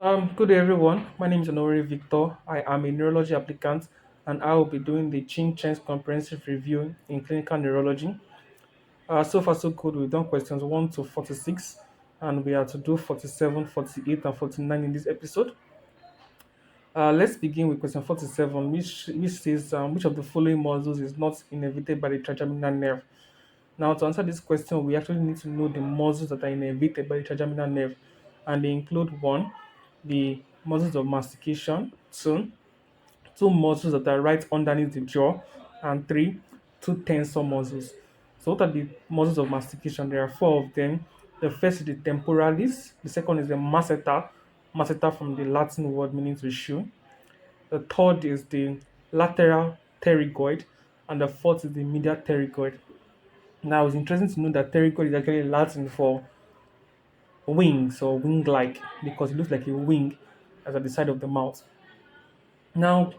Good day, everyone. My name is Honore Victor. I am a neurology applicant, and I will be doing the Chin Chen's comprehensive review in clinical neurology. So far, so good. We've done questions 1 to 46, and we are to do 47, 48, and 49 in this episode. Let's begin with question 47, which says, which of the following muscles is not innervated by the trigeminal nerve? Now, to answer this question, we actually need to know the muscles that are innervated by the trigeminal nerve, and they include one, the muscles of mastication, two muscles that are right underneath the jaw, and three, two tensor muscles. So, what are the muscles of mastication? There are four of them. The first is the temporalis, the second is the masseter from the Latin word meaning to chew. The third is the lateral pterygoid, and the fourth is the medial pterygoid. Now, it's interesting to know that pterygoid is actually Latin for wings or wing like because it looks like a wing as at the side of the mouth. Now,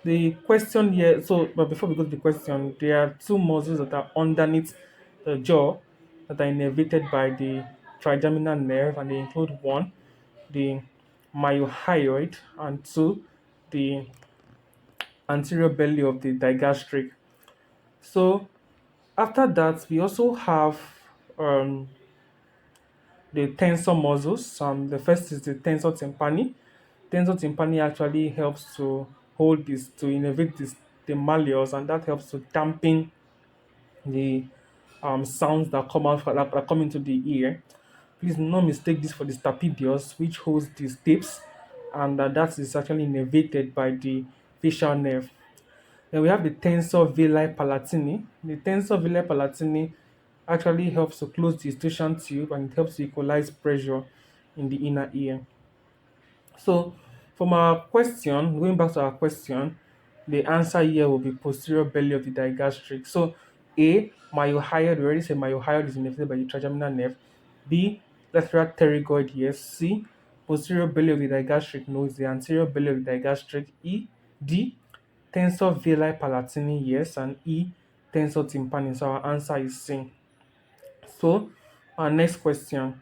the question here, but before we go to the question, there are two muscles that are underneath the jaw that are innervated by the trigeminal nerve, and they include one, the myohyoid, and two, the anterior belly of the digastric. So, after that, we also have um, the tensor muscles. The first is the tensor tympani. Tensor tympani actually helps to hold this, to innervate this, the malleus, and that helps to dampen the sounds that come out that come into the ear. Please do not mistake this for the stapedius, which holds the stapes, and that is actually innervated by the facial nerve. Then we have the tensor villi palatini. The tensor villi palatini actually helps to close the eustachian tube, and it helps to equalize pressure in the inner ear. So, from our question, going back to our question, the answer here will be posterior belly of the digastric. So, A, myohyoid, we already said myohyoid is innervated by the trigeminal nerve. B, lateral pterygoid, yes. C, posterior belly of the digastric, no, it's the anterior belly of the digastric. D, tensor villi palatini, yes. And E, tensor tympani. So, our answer is C. So, our next question.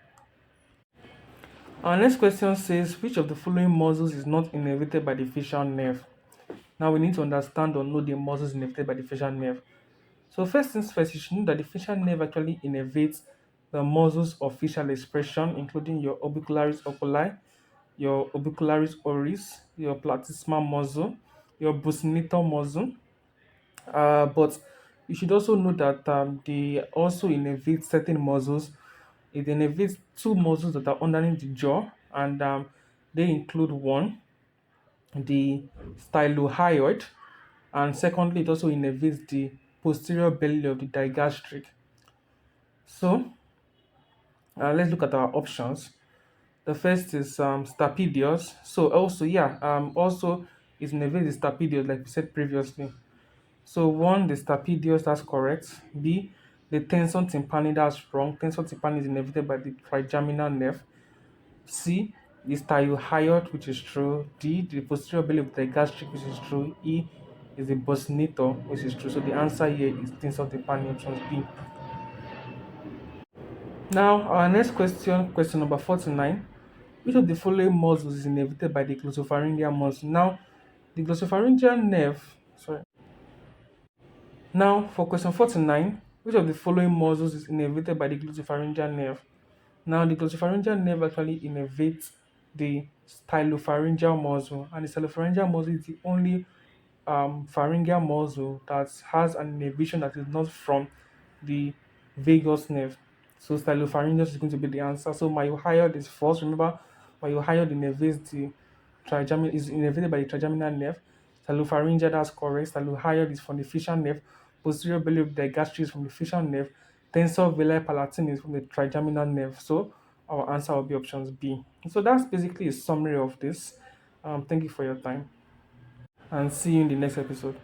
Our next question says, which of the following muscles is not innervated by the facial nerve? Now we need to understand or know the muscles innervated by the facial nerve. So first things first, you should know that the facial nerve actually innervates the muscles of facial expression, including your orbicularis oculi, your orbicularis oris, your platysma muscle, your buccinator muscle. But you should also know that they also innervate certain muscles. It innervates two muscles that are underneath the jaw, and they include one, the stylohyoid, and secondly, it also innervates the posterior belly of the digastric. So, let's look at our options. The first is stapedius. So, also, yeah, also is innervates the stapedius, like we said previously. So, one, the stapedius, that's correct. B, the tensor tympani, that's wrong. Tensor tympani is innervated by the trigeminal nerve. C is thyroid, which is true. D, the posterior belly of the gastric, which is true. E is the buccinator, which is true. So the answer here is things of the pan options B. Now, our next question, question number 49. Which of the following muscles is innervated by the glossopharyngeal muscle? Now, the glossopharyngeal nerve, sorry. Now, for question 49, which of the following muscles is innervated by the glossopharyngeal nerve? Now, the glossopharyngeal nerve actually innervates the stylopharyngeal muscle, and the stylopharyngeal muscle is the only pharyngeal muscle that has an innervation that is not from the vagus nerve. So, stylopharyngeus is going to be the answer. So, myohyoid is false. Remember, myohyoid innervates the trigeminal is innervated by the trigeminal nerve. Stylopharyngeal, that's correct. Stylohyoid is from the facial nerve. Posterior belly of the gastric is from the facial nerve. Tensor villi palatine is from the trigeminal nerve. So our answer will be options B. So that's basically a summary of this. Thank you for your time and see you in the next episode.